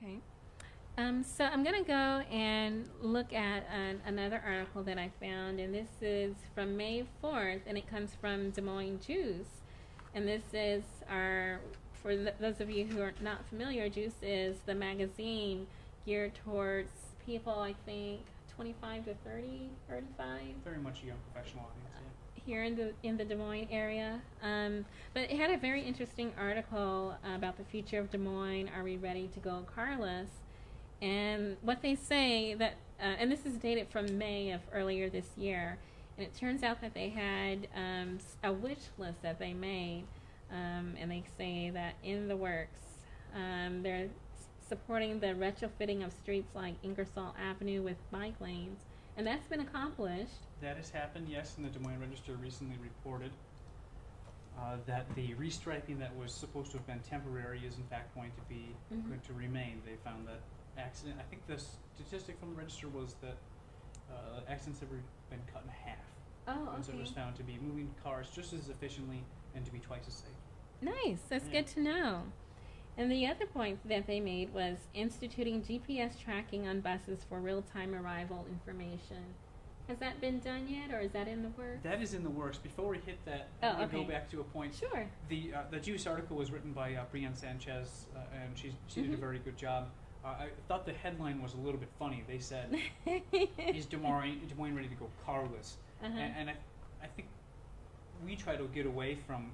Okay. So I'm going to go and look at another article that I found, and this is from May 4th, and it comes from Des Moines Juice. And this is for those of you who are not familiar, Juice is the magazine geared towards people, I think, 25 to 30, 35. Very much a young professional audience, yeah. Here in the Des Moines area. But it had a very interesting article about the future of Des Moines. Are we ready to go carless? And what they say that, and this is dated from May of earlier this year, and it turns out that they had a wish list that they made, and they say that in the works, they're supporting the retrofitting of streets like Ingersoll Avenue with bike lanes, and that's been accomplished. That has happened, yes, and the Des Moines Register recently reported that the restriping that was supposed to have been temporary is in fact going to remain. They found that accident. I think the statistic from the register was that accidents have been cut in half. Oh, okay. And so it was found to be moving cars just as efficiently and to be twice as safe. Nice. That's good to know. And the other point that they made was instituting GPS tracking on buses for real-time arrival information. Has that been done yet, or is that in the works? That is in the works. Before we hit that, I want to go back to a point. Sure. The Juice article was written by Brianne Sanchez, and she did a very good job. I thought the headline was a little bit funny. They said, "Is Des Moines ready to go carless?" And I think we try to get away from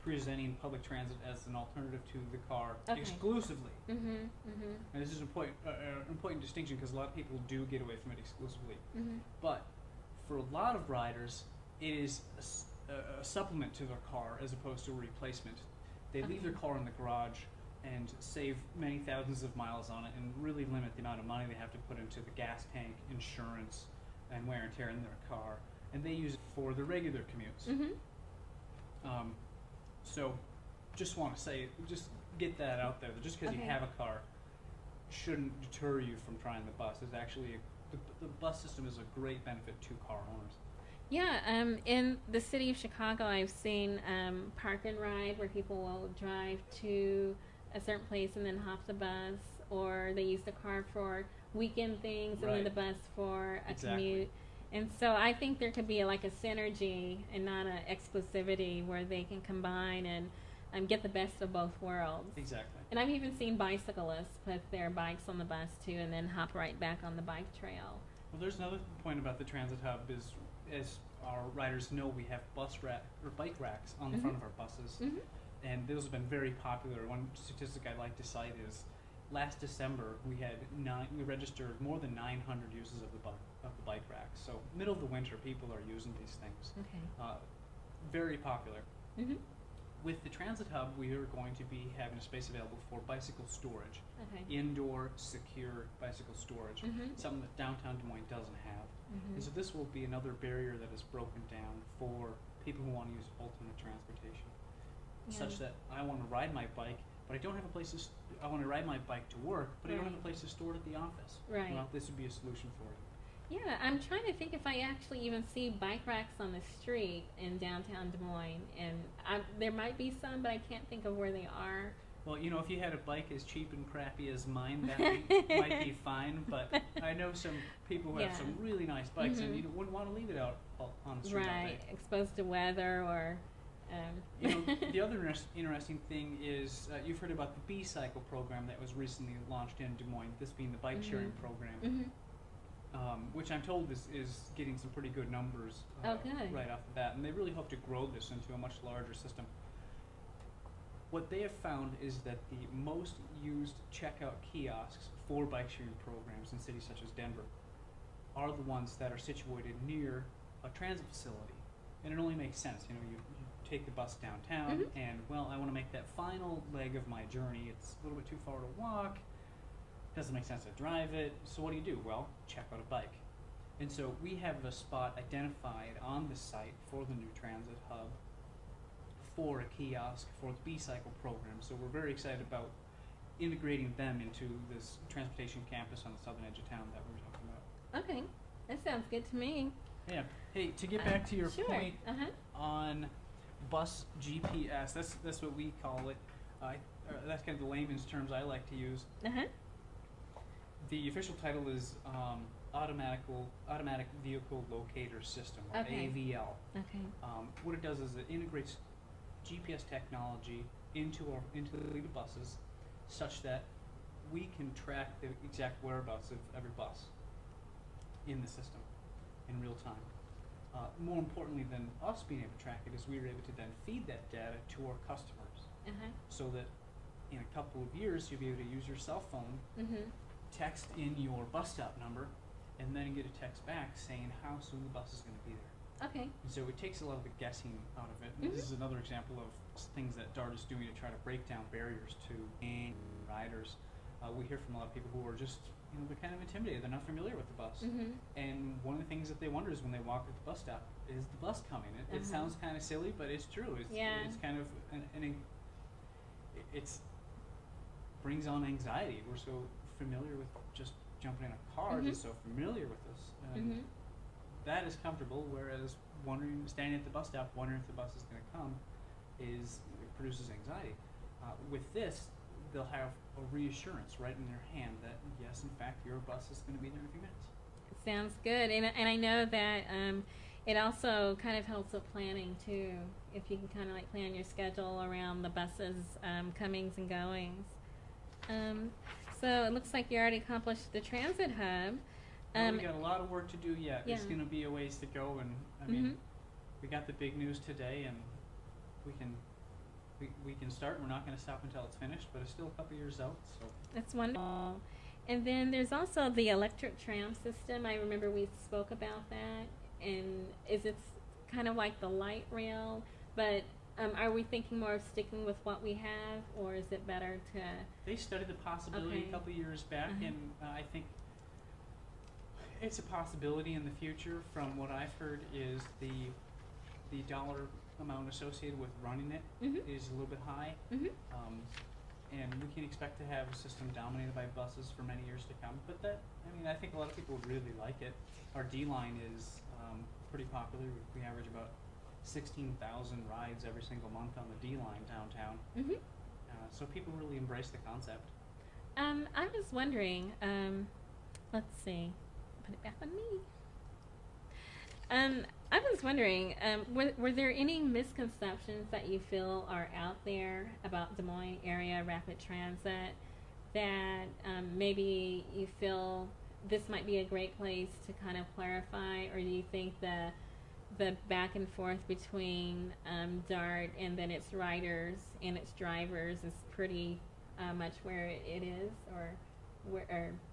presenting public transit as an alternative to the car exclusively. And this is an important distinction because a lot of people do get away from it exclusively. But for a lot of riders, it is a supplement to their car as opposed to a replacement. They leave their car in the garage and save many thousands of miles on it and really limit the amount of money they have to put into the gas tank, insurance, and wear and tear in their car. And they use it for the regular commutes. So just want to say, just get that out there. Just because you have a car shouldn't deter you from trying the bus. It's actually, the bus system is a great benefit to car owners. Yeah, in the city of Chicago, I've seen park and ride where people will drive to a certain place and then hop the bus, or they use the car for weekend things and then the bus for a commute. And so I think there could be a synergy and not an exclusivity where they can combine and get the best of both worlds. Exactly. And I've even seen bicyclists put their bikes on the bus too and then hop right back on the bike trail. Well, there's another point about the transit hub is, as our riders know, we have bike racks on the front of our buses. And those have been very popular. One statistic I like to cite is last December we registered more than 900 uses of the bike rack. So middle of the winter, people are using these things. Very popular. With the transit hub, we are going to be having a space available for bicycle storage, indoor secure bicycle storage, something that downtown Des Moines doesn't have. And so this will be another barrier that is broken down for people who want to use alternate transportation, such that I want to ride my bike, but I don't have a place to. I want to ride my bike to work, but I don't have a place to store it at the office. Well, this would be a solution for it. Yeah, I'm trying to think if I actually even see bike racks on the street in downtown Des Moines, and there might be some, but I can't think of where they are. Well, you know, if you had a bike as cheap and crappy as mine, that might be fine, but I know some people who have some really nice bikes, and you wouldn't want to leave it out on the street all day. Exposed to weather or... You know, the other interesting thing is you've heard about the B-Cycle program that was recently launched in Des Moines, this being the bike sharing program, which I'm told is getting some pretty good numbers right off the bat, and they really hope to grow this into a much larger system. What they have found is that the most used checkout kiosks for bike sharing programs in cities such as Denver are the ones that are situated near a transit facility. And it only makes sense. You know, you take the bus downtown, and, well, I want to make that final leg of my journey. It's a little bit too far to walk. Doesn't make sense to drive it. So what do? Well, check out a bike. And so we have a spot identified on the site for the new transit hub for a kiosk for the B-Cycle program. So we're very excited about integrating them into this transportation campus on the southern edge of town that we were talking about. Okay, that sounds good to me. Yeah. Hey, to get back to your point on bus GPS, that's what we call it. that's kind of the layman's terms I like to use. The official title is Automatic Vehicle Locator System, or AVL. What it does is it integrates GPS technology into the fleet of buses, such that we can track the exact whereabouts of every bus in the system in real time. More importantly than us being able to track it is we are able to then feed that data to our customers, so that in a couple of years you'll be able to use your cell phone, text in your bus stop number, and then get a text back saying how soon the bus is going to be there. And so it takes a lot of the guessing out of it. And this is another example of things that DART is doing to try to break down barriers to riders. We hear from a lot of people who are just, they're kind of intimidated. They're not familiar with the bus. And one of the things that they wonder is when they walk at the bus stop, is the bus coming? It sounds kind of silly, but it's true. It's kind of, it's brings on anxiety. We're so familiar with just jumping in a car, just so familiar with this. That is comfortable, whereas standing at the bus stop, wondering if the bus is going to come, it produces anxiety. With this, they'll have a reassurance right in their hand that yes, in fact, your bus is going to be there in a few minutes. Sounds good, and I know that it also kind of helps with planning too. If you can kind of like plan your schedule around the buses' comings and goings. So it looks like you already accomplished the transit hub. We got a lot of work to do yet. It's going to be a ways to go, and I mean, we got the big news today, and we can start. We're not going to stop until it's finished, but it's still a couple years out. So that's wonderful. And then there's also the electric tram system. I remember we spoke about that, and is it kind of like the light rail? But are we thinking more of sticking with what we have, or is it better to? They studied the possibility a couple of years back, and I think it's a possibility in the future. From what I've heard, is the dollar amount associated with running it is a little bit high, and we can expect to have a system dominated by buses for many years to come. But I think a lot of people would really like it. Our D line is pretty popular. We average about 16,000 rides every single month on the D line downtown. So people really embrace the concept. I was wondering, let's see, put it back on me. I was wondering, were there any misconceptions that you feel are out there about Des Moines area rapid transit that maybe you feel this might be a great place to kind of clarify, or do you think the back and forth between DART and then its riders and its drivers is pretty much where it is, or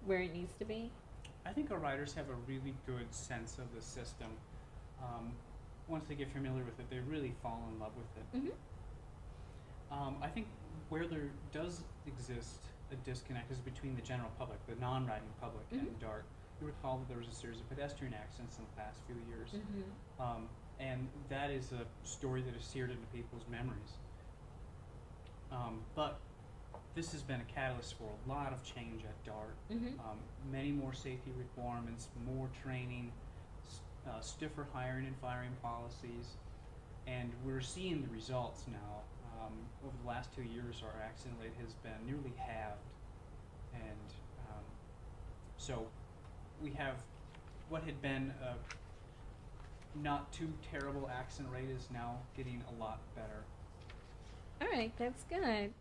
where it needs to be? I think our riders have a really good sense of the system. Once they get familiar with it, they really fall in love with it. I think where there does exist a disconnect is between the general public, the non-riding public, and DART. You recall that there was a series of pedestrian accidents in the past few years, and that is a story that is seared into people's memories. But this has been a catalyst for a lot of change at DART. Many more safety requirements, more training, stiffer hiring and firing policies, and we're seeing the results now. Over the last 2 years, our accident rate has been nearly halved, and so we have what had been a not too terrible accident rate is now getting a lot better. All right, that's good.